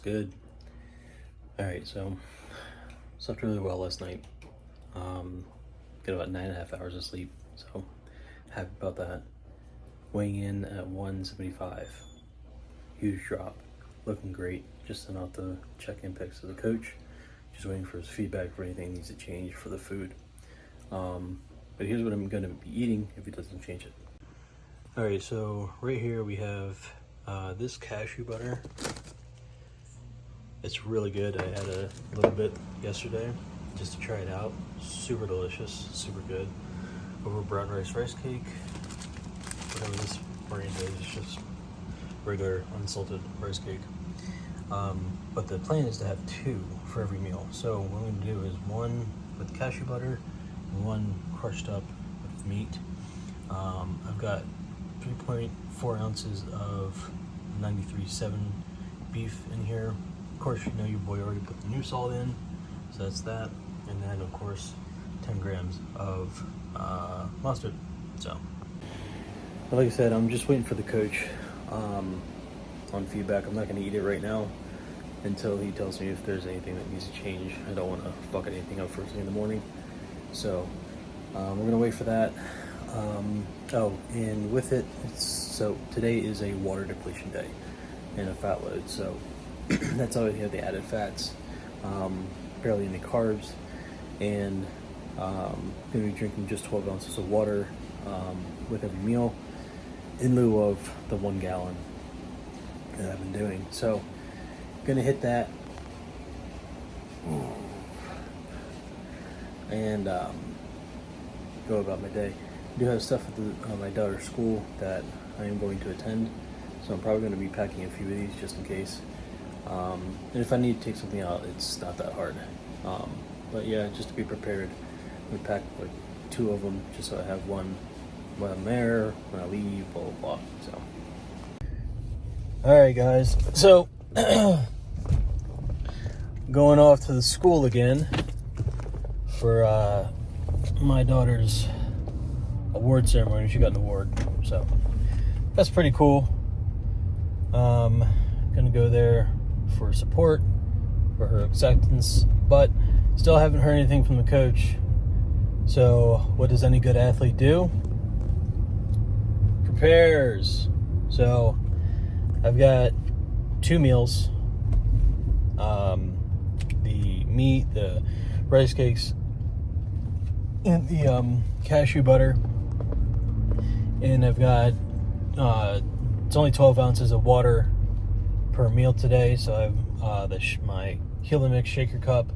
good? Alright, so slept really well last night. Got about 9.5 hours of sleep, so happy about that. Weighing in at 175. Huge drop. Looking great. Just sent out the check-in pics to the coach. Just waiting for his feedback for anything needs to change for the food. But here's what I'm going to be eating if he doesn't change it. Alright, so right here we have this cashew butter. It's really good. I had a little bit yesterday just to try it out. Super delicious, super good. Over brown rice cake. Whatever this brand is, it's just regular unsalted rice cake. But the plan is to have 2 for every meal. So what I'm going to do is 1 with cashew butter and 1 crushed up with meat. I've got 3.4 ounces of 93.7 beef in here. Of course, you know your boy already put the new salt in, so that's that. And then, of course, 10 grams of mustard. So, but like I said, I'm just waiting for the coach on feedback. I'm not going to eat it right now until he tells me if there's anything that needs to change. I don't want to fuck anything up first thing in the morning. So, we're going to wait for that. Oh, and with it, so today is a water depletion day and a fat load. So that's how we have the added fats, barely any carbs, and going to be drinking just 12 ounces of water with every meal in lieu of the 1 gallon that I've been doing. So going to hit that and go about my day. I do have stuff at my daughter's school that I am going to attend, so I'm probably going to be packing a few of these just in case. And if I need to take something out, it's not that hard. But yeah, just to be prepared, we pack like 2 of them just so I have one when I'm there, when I leave, blah blah blah. So, all right, guys. So going off to the school again for my daughter's award ceremony. She got an award, so that's pretty cool. Gonna go there for support for her acceptance, but still haven't heard anything from the coach. So what does any good athlete do? Prepares. So I've got 2 meals, the meat, the rice cakes, and the cashew butter. And I've got it's only 12 ounces of water per meal today, so I've my Helix shaker cup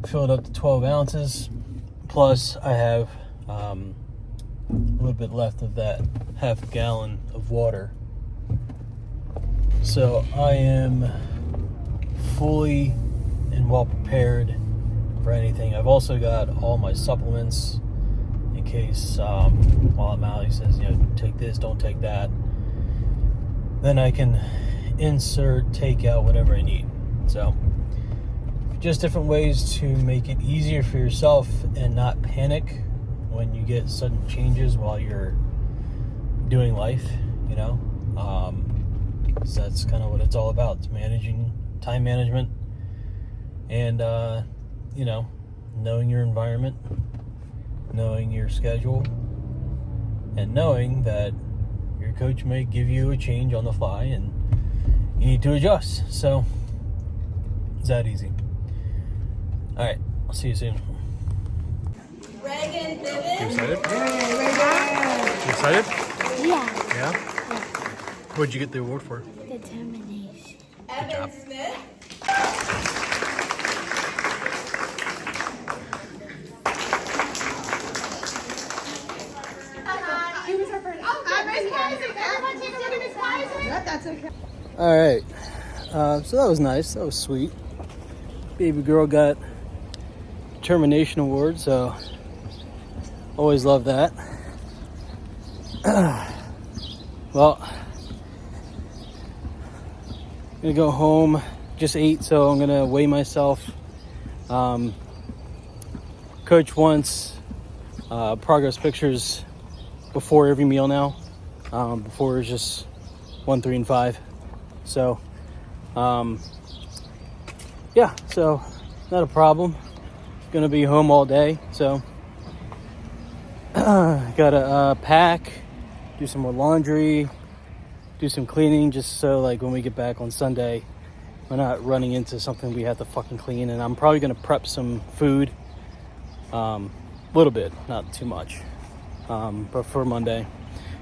filled up to 12 ounces, plus I have a little bit left of that half gallon of water. So I am fully and well prepared for anything. I've also got all my supplements in case while I'm out he says, you know, take this, don't take that. Then I can insert, take out whatever I need. So just different ways to make it easier for yourself and not panic when you get sudden changes while you're doing life, you know. So that's kind of what it's all about. It's managing time management and you know, knowing your environment, knowing your schedule, and knowing that your coach may give you a change on the fly and you need to adjust. So it's that easy. All right, I'll see you soon. Reagan You Bivens. excited? You excited? Yeah. Yeah? What'd you get the award for? Determination. Good job. Evan Smith. He was her first. Oh, Miss Kaiser. Everyone take a look at Miss Kaiser. Yep, that's okay. All right. So that was nice. That was sweet. Baby girl got determination award, so always love that. Well, I'm gonna go home. Just ate, so I'm gonna weigh myself. Coach wants progress pictures before every meal now. Before it was just 1, 3, and 5. So Yeah, so not a problem. Gonna be home all day, so gotta pack, do some more laundry, do some cleaning, just so like when we get back on Sunday, we're not running into something we have to fucking clean. And I'm probably gonna prep some food, a little bit, not too much, but for Monday,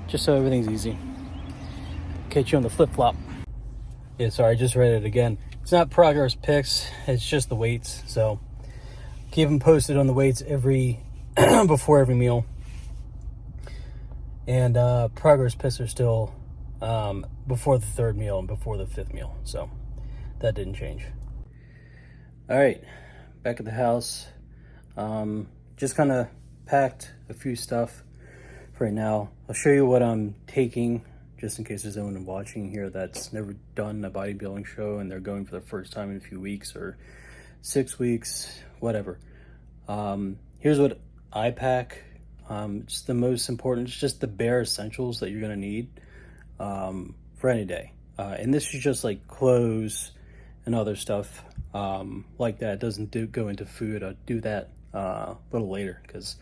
just so everything's easy. Catch you on the flip-flop. Yeah, sorry, I just read it again. It's not progress pics, it's just the weights. So keep them posted on the weights every before every meal. And progress pics are still before the third meal and before the fifth meal. So that didn't change. All right, back at the house. Just kind of packed a few stuff for right now. I'll show you what I'm taking, just in case there's anyone watching here that's never done a bodybuilding show and they're going for the first time in a few weeks or 6 weeks, whatever. Here's what I pack. It's the most important. It's just the bare essentials that you're gonna need for any day. And this is just like clothes and other stuff like that. It doesn't go into food. I'll do that a little later because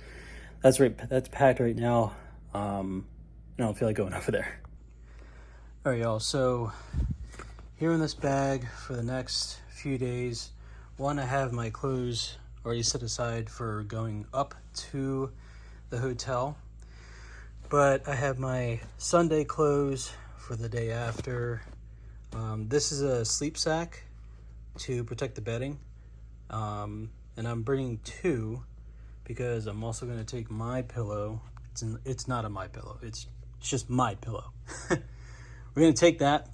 that's packed right now. I don't feel like going over there. All right, y'all. So here in this bag for the next few days, one, I have my clothes already set aside for going up to the hotel, but I have my Sunday clothes for the day after. This is a sleep sack to protect the bedding, and I'm bringing two because I'm also going to take my pillow. It's not a my pillow, it's just my pillow. We're going to take that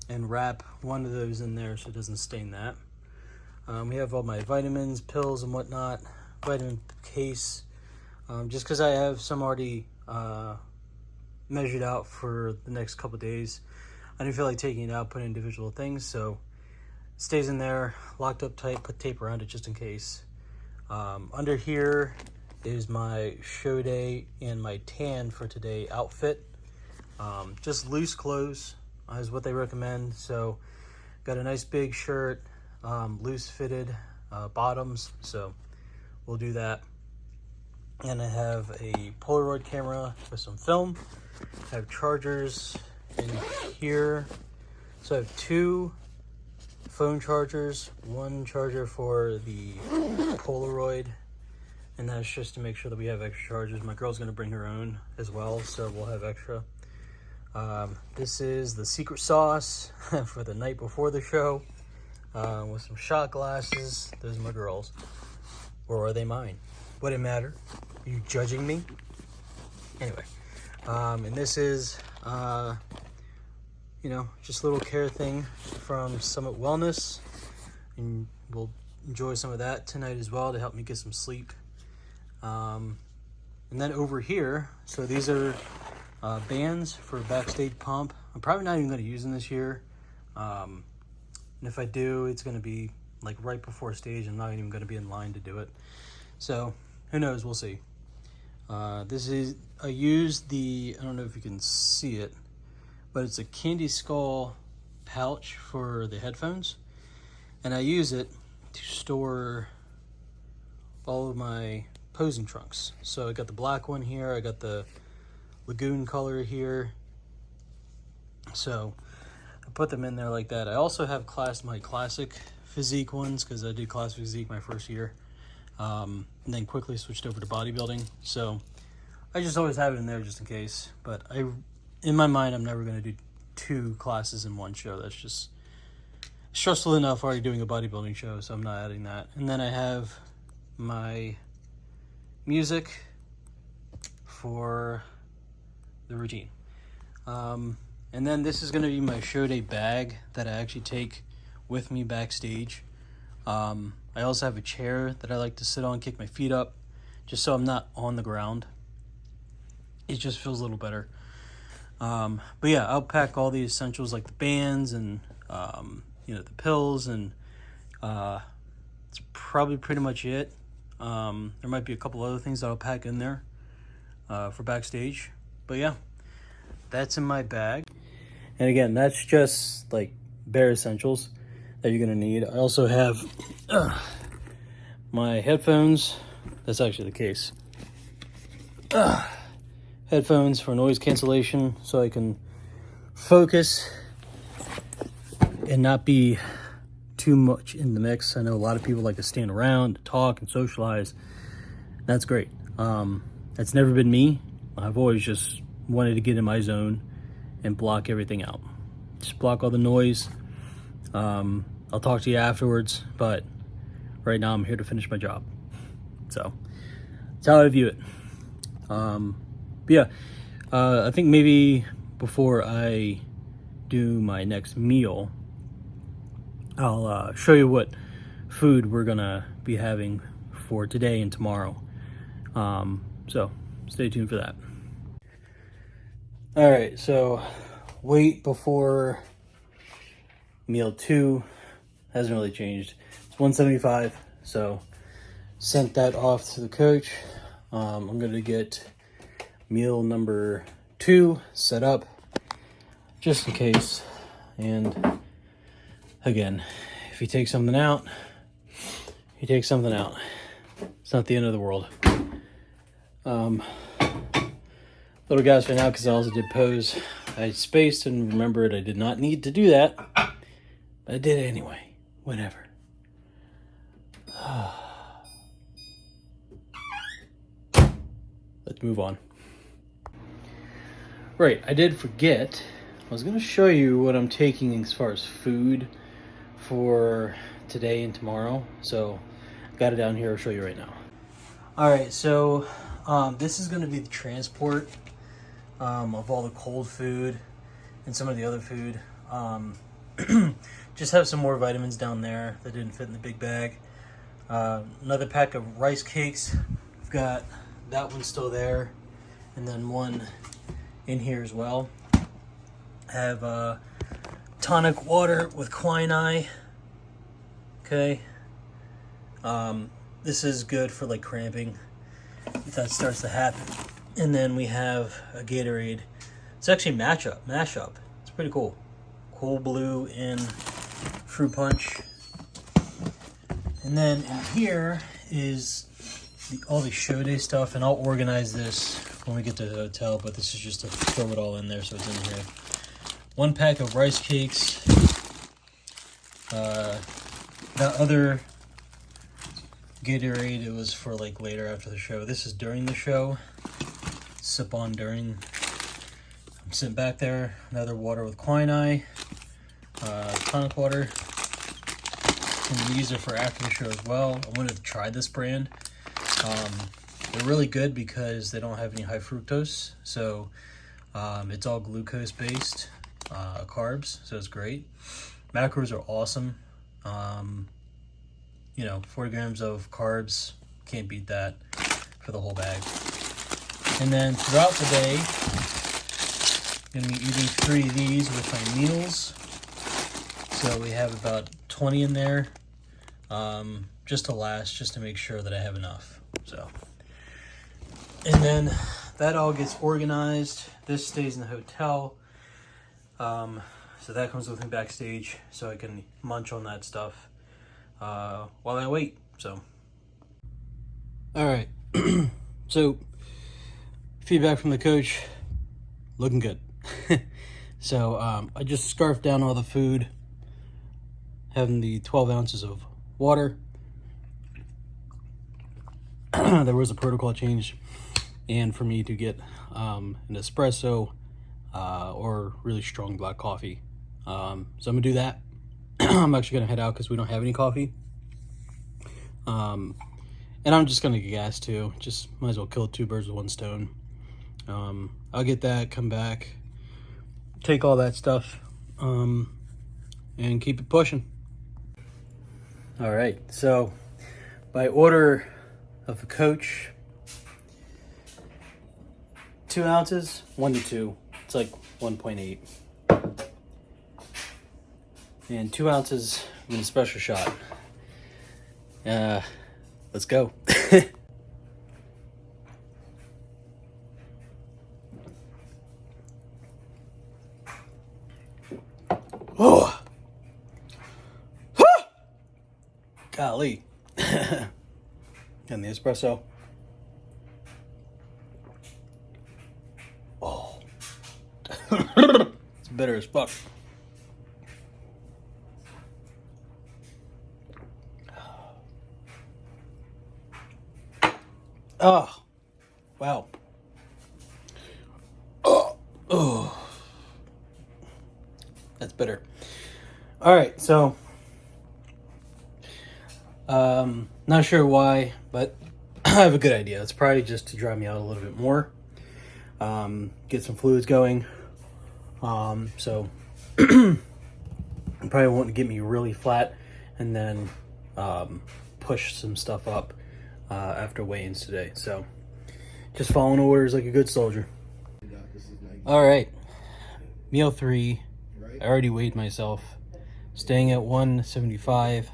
and wrap one of those in there so it doesn't stain that. We have all my vitamins, pills, and whatnot, vitamin case, just because I have some already measured out for the next couple of days. I didn't feel like taking it out, putting individual things, so it stays in there, locked up tight, put tape around it just in case. Under here is my show day and my tan for today outfit. Just loose clothes is what they recommend. So got a nice big shirt, loose fitted bottoms, so we'll do that. And I have a Polaroid camera with some film. I have chargers in here. So I have two phone chargers, one charger for the Polaroid, and that's just to make sure that we have extra chargers. My girl's gonna bring her own as well, so we'll have extra. This is the secret sauce for the night before the show, with some shot glasses. Those are my girls. Or are they mine? Would it matter? Are you judging me? Anyway, and this is, just a little care thing from Summit Wellness. And we'll enjoy some of that tonight as well to help me get some sleep. And then over here, so these are bands for backstage pump. I'm probably not even going to use them this year. And if I do, it's going to be like right before stage. I'm not even going to be in line to do it. So who knows? We'll see. I used I don't know if you can see it, but it's a candy skull pouch for the headphones. And I use it to store all of my posing trunks. So I got the black one here. I got the lagoon color here. So I put them in there like that. I also have my classic physique ones because I did classic physique my first year. And then quickly switched over to bodybuilding. So I just always have it in there just in case. But in my mind, I'm never going to do 2 classes in one show. That's just stressful enough already doing a bodybuilding show, so I'm not adding that. And then I have my music for the routine. And then this is going to be my show day bag that I actually take with me backstage. I also have a chair that I like to sit on, kick my feet up, just so I'm not on the ground. It just feels a little better. But yeah, I'll pack all the essentials like the bands and the pills, and it's probably pretty much it. There might be a couple other things that I'll pack in there for backstage. But yeah, that's in my bag. And again, that's just like bare essentials that you're gonna need. I also have my headphones. That's actually the case. Headphones for noise cancellation, so I can focus and not be too much in the mix. I know a lot of people like to stand around, talk, and socialize. That's great. That's never been me. I've always just wanted to get in my zone and block everything out. Just block all the noise. I'll talk to you afterwards, but right now I'm here to finish my job. So that's how I view it. But yeah, I think maybe before I do my next meal, I'll show you what food we're gonna be having for today and tomorrow. So stay tuned for that. All right, so weight before meal 2 hasn't really changed. It's 175, so sent that off to the coach. I'm gonna get meal number 2 set up just in case. And again, if you take something out, you take something out. It's not the end of the world. Little guys right now, because I also did pose. I spaced and remembered I did not need to do that. But I did it anyway. Whatever. Let's move on. Right, I did forget. I was going to show you what I'm taking as far as food for today and tomorrow. So, got it down here. I'll show you right now. All right, so this is going to be the transport of all the cold food and some of the other food. Just have some more vitamins down there that didn't fit in the big bag. Another pack of rice cakes. I've got that one still there, and then one in here as well. Have tonic water with quinine. Okay. This is good for like cramping if that starts to happen. And then we have a Gatorade. It's actually mashup. It's pretty cool. Cool blue and fruit punch. And then in here is all the show day stuff, and I'll organize this when we get to the hotel, but this is just to throw it all in there so it's in here. 1 pack of rice cakes. That other Gatorade, it was for like later after the show. This is during the show. Sip on during. I'm sitting back there. Another water with quinine. Tonic water. And these are for after the show as well. I wanted to try this brand. They're really good because they don't have any high fructose. So it's all glucose based carbs. So it's great. Macros are awesome. 40 grams of carbs. Can't beat that for the whole bag. And then throughout the day, I'm going to be eating 3 of these with my meals. So we have about 20 in there, just to last, just to make sure that I have enough. So, and then that all gets organized. This stays in the hotel. So that comes with me backstage, so I can munch on that stuff while I wait. So, all right. So, feedback from the coach, looking good. So I just scarfed down all the food, having the 12 ounces of water. There was a protocol change, and for me to get an espresso or really strong black coffee. So I'm gonna do that. I'm actually gonna head out because we don't have any coffee. And I'm just gonna get gas too. Just might as well kill 2 birds with 1 stone. I'll get that, come back, take all that stuff, and keep it pushing. All right, so by order of the coach, 2 ounces, 1 to 2. It's like 1.8. And 2 ounces in a special shot. Let's go. Oh, Golly. And the espresso. Oh. It's bitter as fuck. Oh. Wow. Oh. That's bitter. All right, so not sure why, but I have a good idea. It's probably just to dry me out a little bit more, get some fluids going. So probably won't get me really flat, and then push some stuff up after weigh-ins today. So just following orders like a good soldier. All right, meal 3. I already weighed myself, staying at 175.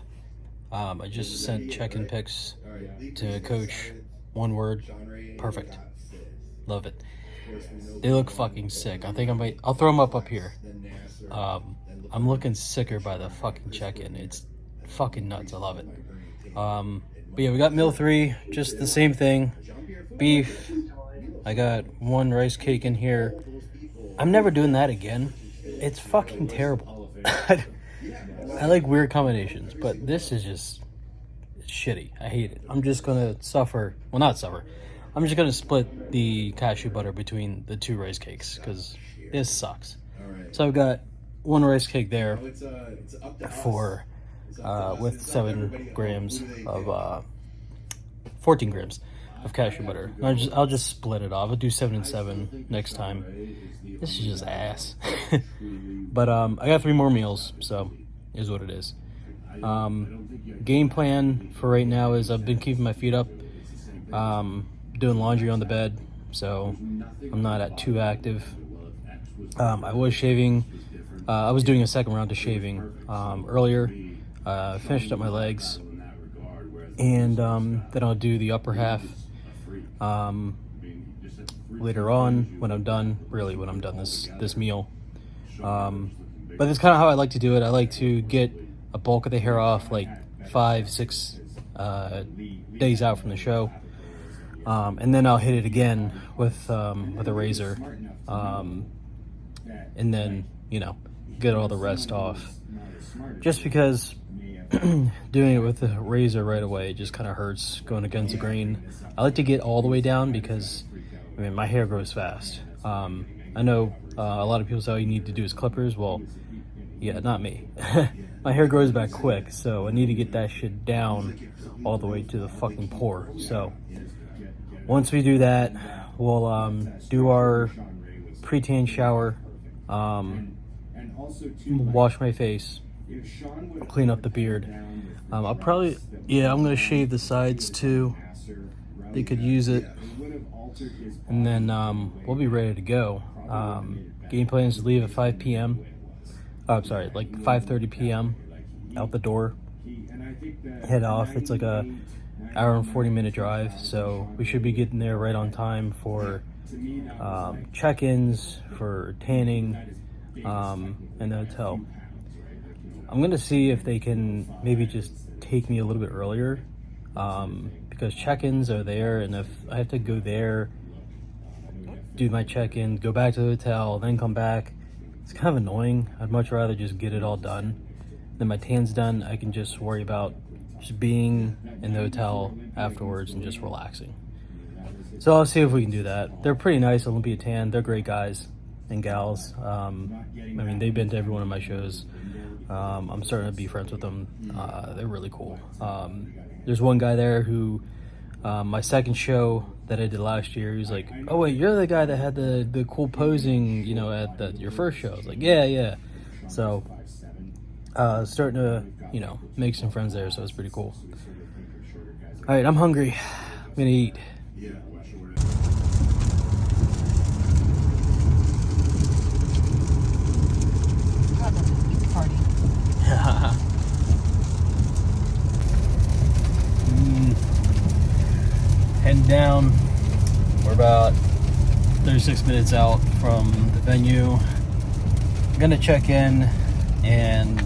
I just sent check-in pics to Coach. One word, perfect. Love it. They look fucking sick. I think I'll throw them up here. I'm looking sicker by the fucking check-in. It's fucking nuts. I love it. But yeah, we got meal 3, just the same thing. Beef. I got 1 rice cake in here. I'm never doing that again. It's fucking terrible. I like weird combinations, but this is just shitty. I hate it. I'm just gonna suffer. Well, not suffer. I'm just gonna split the cashew butter between the 2 rice cakes because this sucks. So I've got 1 rice cake there for with 7 grams of 14 grams of cashew butter. I'll just split it off. I'll do 7 and 7 next time. This is just ass. But I got 3 more meals, so is what it is. Game plan for right now is I've been keeping my feet up, doing laundry on the bed, so I'm not too active. I was shaving. I was doing a second round of shaving earlier. Finished up my legs, and then I'll do the upper half later on when I'm done. Really, when I'm done this meal. But that's kind of how I like to do it. I like to get a bulk of the hair off like 5-6 days out from the show, and then I'll hit it again with a razor, and then get all the rest off. Just because doing it with the razor right away just kind of hurts, going against the grain. I like to get all the way down because my hair grows fast. I know a lot of people say all you need to do is clippers. Well, yeah, not me. My hair grows back quick, so I need to get that shit down all the way to the fucking pore. So once we do that, we'll do our pre-tan shower, wash my face, clean up the beard. I'm gonna shave the sides too. They could use it, and then we'll be ready to go. Game plan is to leave at 5 p.m. Like 5:30 p.m. out the door. Head off. It's like a hour and 40-minute drive, so we should be getting there right on time for check-ins, for tanning, and the hotel. I'm gonna see if they can maybe just take me a little bit earlier, because check-ins are there, and if I have to go there, do my check-in, go back to the hotel, then come back, it's kind of annoying. I'd much rather just get it all done. Then my tan's done, I can just worry about just being in the hotel afterwards and just relaxing. So I'll see if we can do that. They're pretty nice, Olympia Tan. They're great guys and gals. They've been to every one of my shows. I'm starting to be friends with them. They're really cool. There's one guy there who, my second show that I did last year, he was like, "Oh wait, you're the guy that had the cool posing, at your first show." I was like, yeah. So starting to, make some friends there, so it's pretty cool. All right, I'm hungry. I'm gonna eat. Heading down. We're about 36 minutes out from the venue. I'm gonna check in, and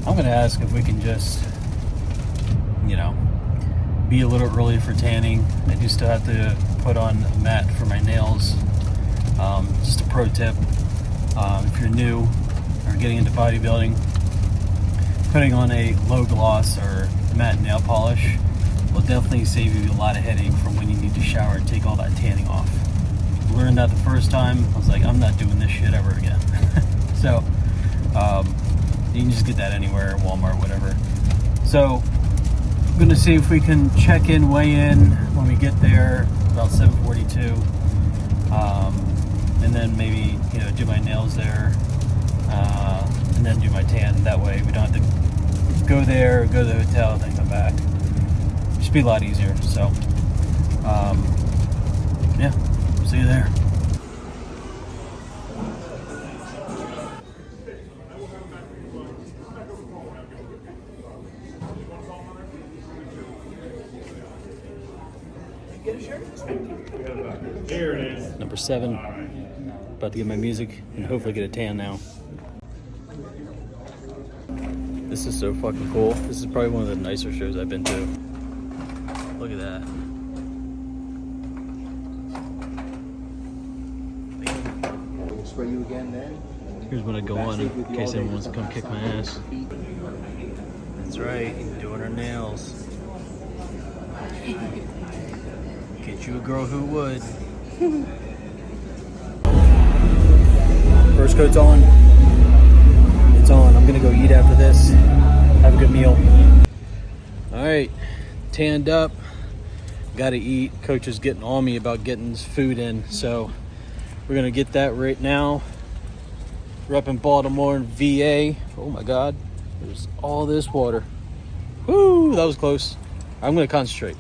I'm gonna ask if we can just you know, be a little early for tanning. I do still have to put on a mat for my nails. Just a pro tip, if you're new or getting into bodybuilding, putting on a low gloss or matte nail polish will definitely save you a lot of headache from when you need to shower and take all that tanning off. Learned that the first time. I was like, I'm not doing this shit ever again. So you can just get that anywhere, Walmart, whatever. So I'm gonna see if we can check in, weigh in when we get there about 7:42, and then maybe, you know, do my nails there, and then do my tan. That way we don't have to go there, go to the hotel, and then come back. Just be a lot easier. So yeah, see you there. Here it is. Number 7. About to get my music and hopefully get a tan now. This is so fucking cool. This is probably one of the nicer shows I've been to. Look at that. We'll spray you again then. Here's when I go on in case anyone wants to come kick my ass. That's right, doing her nails. Get you a girl who would. First coat's on. It's on. I'm gonna go eat after this. Have a good meal. Alright, tanned up. Gotta eat. Coach is getting on me about getting this food in, so we're gonna get that right now. We're up in Baltimore and VA. Oh my god, there's all this water. Woo, that was close. I'm gonna concentrate.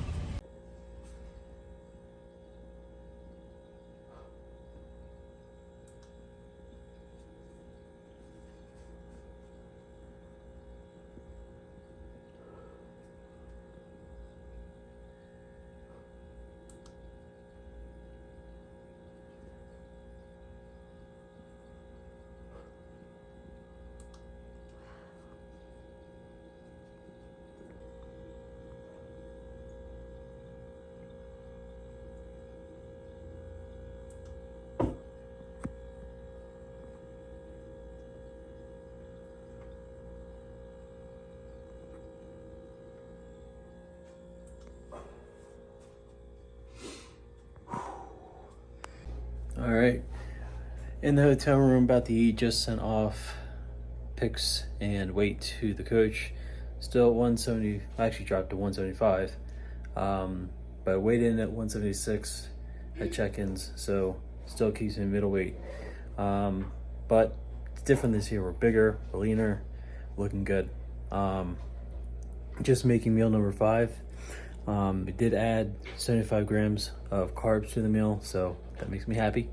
All right, in the hotel room, about to eat. Just sent off pics and weight to the coach. Still at 170. I actually dropped to 175, but I weighed in at 176 at check-ins, so still keeps me middleweight. But it's different this year. We're bigger, we're leaner, looking good. Just making meal number 5. We did add 75 grams of carbs to the meal, so that makes me happy.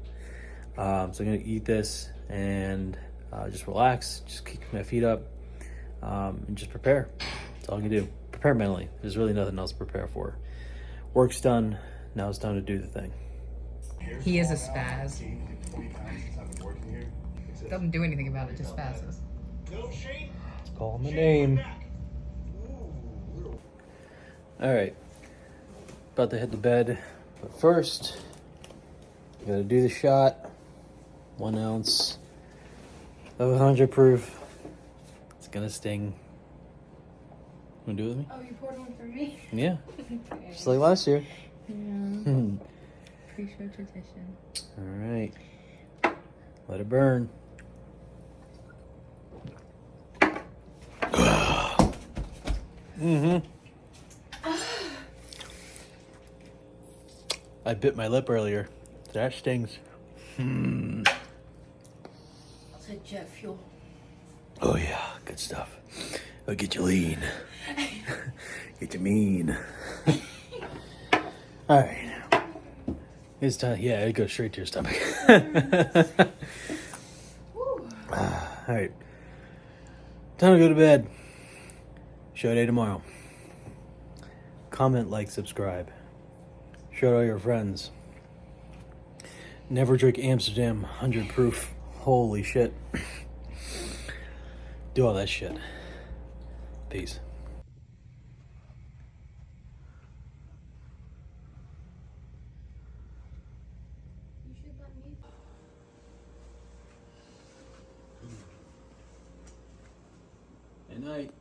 So I'm gonna eat this and just relax, just kick my feet up, and just prepare. That's all I can do. Prepare mentally. There's really nothing else to prepare for. Work's done. Now it's time to do the thing. He is a spaz. Doesn't do anything about it, just spazzes. Let's call him a name. All right, about to hit the bed, but first, gotta do the shot. 1 ounce of 100 proof. It's gonna sting. Wanna do it with me? Oh, you poured one for me? Yeah, just like last year. Yeah. Pre-show tradition. All right, let it burn. I bit my lip earlier. That stings. It's a jet fuel. Oh yeah, good stuff. It'll get you lean. Get you mean. All right. It's time. Yeah, it goes straight to your stomach. All right. Time to go to bed. Show day tomorrow. Comment, like, subscribe. Show all your friends. Never drink Amsterdam 100 proof. Holy shit. Do all that shit. Peace. Good night.